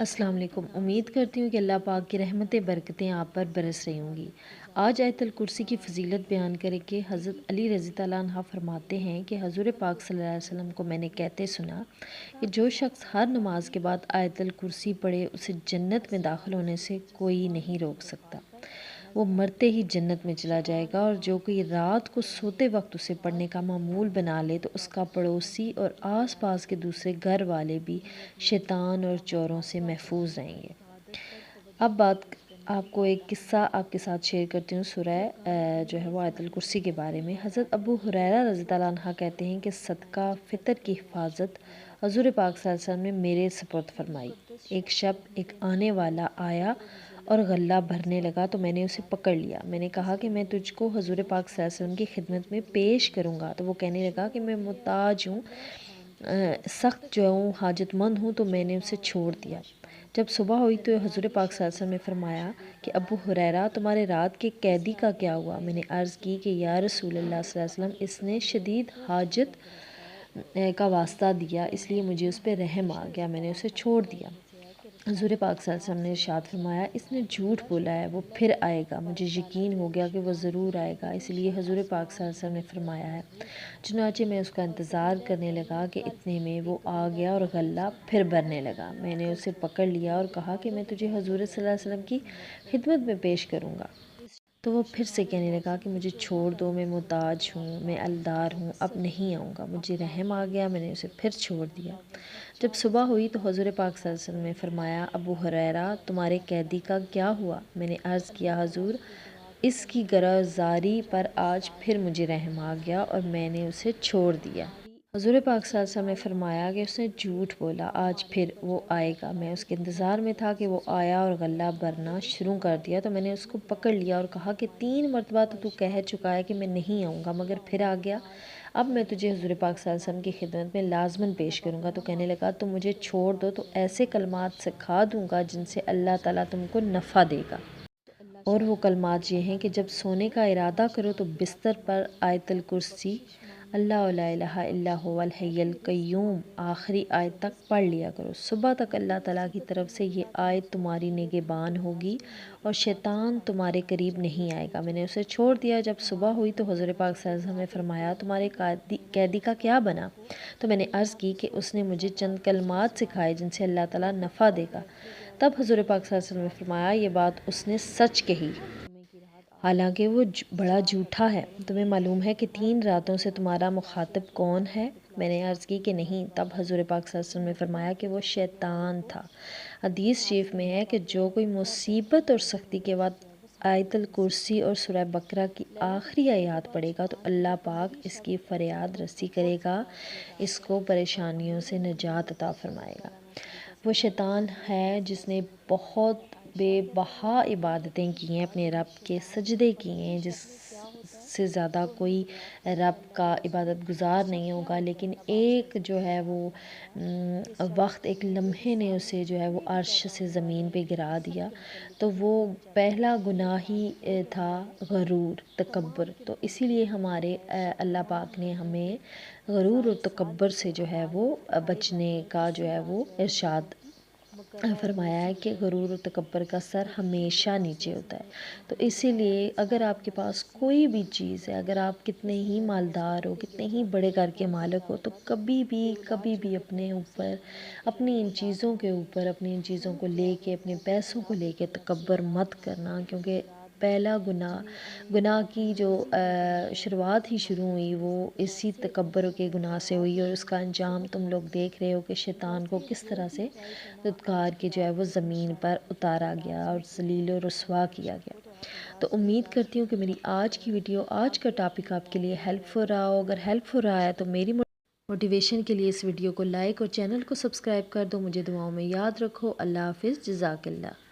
अस्सलाम वालेकुम। उम्मीद करती हूँ कि अल्लाह पाक की रहमतें बरकतें आप पर बरस रही होंगी। आज आयतल कुर्सी की फ़जीलत बयान करके हज़रत अली रज़ी तआला अन्हा फरमाते हैं कि हज़ूर पाक सल्लल्लाहु अलैहि वसल्लम को मैंने कहते सुना कि जो शख्स हर नमाज के बाद आयतल कुर्सी पढ़े उसे जन्नत में दाखिल होने से कोई नहीं रोक सकता। वो मरते ही जन्नत में चला जाएगा, और जो कोई रात को सोते वक्त उसे पढ़ने का मामूल बना ले तो उसका पड़ोसी और आसपास के दूसरे घर वाले भी शैतान और चोरों से महफूज रहेंगे। अब बात आपको एक किस्सा आपके साथ शेयर करती हूँ सूरह जो है वो आयतुल कुर्सी के बारे में। हज़रत अबू हुरैरा रज़ी अल्लाह अन्हा कहते हैं कि सदका फ़ितर की हिफाजत हज़ूर पाक सल्लल्लाहु अलैहि वसल्लम ने मेरे सुपुर्द फरमाई। एक शब एक आने वाला आया और गल्ला भरने लगा तो मैंने उसे पकड़ लिया। मैंने कहा कि मैं तुझको हज़ूर पाक सल्लल्लाहु अलैहि वसल्लम की खिदमत में पेश करूँगा। तो वो कहने लगा कि मैं मुहताज हूँ, सख्त जो हूँ हाजतमंद हूँ। तो मैंने उसे छोड़ दिया। जब सुबह हुई तो हज़ूर पाक सल्लल्लाहु अलैहि वसल्लम ने फरमाया कि अबू हुरैरा, तुम्हारे रात के कैदी का क्या हुआ? मैंने अर्ज़ की कि या रसूल अल्लाह सल्लल्लाहु अलैहि वसल्लम, इसने शदीद हाजत का वास्ता दिया, इसलिए मुझे उस पर रहम आ गया, मैंने उसे छोड़ दिया। हज़ूर पाक सल्लल्लाहु अलैहि वसल्लम ने इरशाद फरमाया, इसने झूठ बोला है, वो फिर आएगा, मुझे यकीन हो गया कि वो ज़रूर आएगा, इसलिए हज़ूर पाक सल्लल्लाहु अलैहि वसल्लम ने फरमाया है। चुनांचे मैं उसका इंतज़ार करने लगा कि इतने में वो आ गया और गल्ला फिर भरने लगा। मैंने उसे पकड़ लिया और कहा कि मैं तुझे हज़ूर सल्लल्लाहु अलैहि वसल्लम की खिदमत में पेश करूँगा। तो वो फिर से कहने लगा कि मुझे छोड़ दो, मैं मुहताज हूँ, मैं अलदार हूँ, अब नहीं आऊँगा। मुझे रहम आ गया, मैंने उसे फिर छोड़ दिया। जब सुबह हुई तो हज़ूर पाक सल्लल्लाहु अलैहि वसल्लम ने फरमाया, अबू हुरैरा, तुम्हारे कैदी का क्या हुआ? मैंने अर्ज़ किया, हज़ूर, इसकी गिरफ़्तारी पर आज फिर मुझे रहम आ गया और मैंने उसे छोड़ दिया। हज़ूर पाक सल्लल्लाहु अलैहि वसल्लम ने फरमाया कि उसने झूठ बोला, आज फिर वो आएगा। मैं उसके इंतज़ार में था कि वो आया और गल्ला भरना शुरू कर दिया। तो मैंने उसको पकड़ लिया और कहा कि 3 मरतबा तो तू कह चुका है कि मैं नहीं आऊँगा, मगर फिर आ गया। अब मैं तुझे हज़ूर पाक सल्लल्लाहु अलैहि वसल्लम की खिदमत में लाज़मन पेश करूँगा। तो कहने लगा, तुम मुझे छोड़ दो तो ऐसे कलमात सिखा दूँगा जिनसे अल्लाह ताला तुमको नफ़ा देगा। और वो कलमात ये हैं कि जब सोने का इरादा करो तो बिस्तर पर आयतल कुर्सी, अल्लाह ला इलाहा इल्ला हुवल हय्युल क़य्यूम आखिरी आयत तक पढ़ लिया करो। सुबह तक अल्लाह ताला की तरफ से ये आयत तुम्हारी निगहबान होगी और शैतान तुम्हारे करीब नहीं आएगा। मैंने उसे छोड़ दिया। जब सुबह हुई तो हज़ूर पाक सल्लल्लाहु अलैहि वसल्लम ने फरमाया, तुम्हारे कैदी का क्या बना? तो मैंने अर्ज़ की कि उसने मुझे चंद कलमात सिखाए जिनसे अल्लाह ताला नफ़ा देगा। तब हज़ूर पाक सल्लल्लाहु अलैहि वसल्लम ने फरमाया, ये बात उसने सच कही, हालांकि वो बड़ा झूठा है। तुम्हें मालूम है कि 3 रातों से तुम्हारा मुखातिब कौन है? मैंने अर्ज़ की कि नहीं। तब हज़ूर पाक सल्लल्लाहु अलैहि वसल्लम ने फरमाया कि वो शैतान था। हदीस शरीफ में है कि जो कोई मुसीबत और सख्ती के बाद आयतल कुर्सी और सूरह बकरा की आखिरी आयत पढ़ेगा तो अल्लाह पाक इसकी फरियाद रसी करेगा, इसको परेशानियों से निजात अता फरमाएगा। वो शैतान है जिसने बहुत बेबहा इबादतें की हैं, अपने रब के सजदे किए हैं, जिससे ज़्यादा कोई रब का इबादत गुज़ार नहीं होगा। लेकिन एक जो है वो वक्त, एक लम्हे ने उसे जो है वो अर्श से ज़मीन पे गिरा दिया। तो वो पहला गुनाह ही था गरूर, तकब्बुर। तो इसीलिए हमारे अल्लाह पाक ने हमें गरूर और तकब्बुर से जो है वो बचने का जो है वो इरशाद फरमाया है कि गरूर और तकब्बर का सर हमेशा नीचे होता है। तो इसीलिए अगर आपके पास कोई भी चीज़ है, अगर आप कितने ही मालदार हो, कितने ही बड़े घर के मालिक हो, तो कभी भी अपने ऊपर, अपनी इन चीज़ों के ऊपर, अपनी इन चीज़ों को लेके, अपने पैसों को लेके तकब्बर मत करना। क्योंकि पहला गुनाह की जो शुरुआत ही शुरू हुई वो इसी तकब्बर के गुनाह से हुई, और उसका अंजाम तुम लोग देख रहे हो कि शैतान को किस तरह से धुतकार के जो है वो ज़मीन पर उतारा गया और ज़लील और रुसवा किया गया। तो उम्मीद करती हूँ कि मेरी आज की वीडियो, आज का टॉपिक आपके लिए हेल्पफुल रहा हो। अगर हेल्पफुल रहा है तो मेरी मोटिवेशन के लिए इस वीडियो को लाइक और चैनल को सब्सक्राइब कर दो। मुझे दुआओं में याद रखो। अल्लाह हाफ़िज़। जज़ाकल्लाह।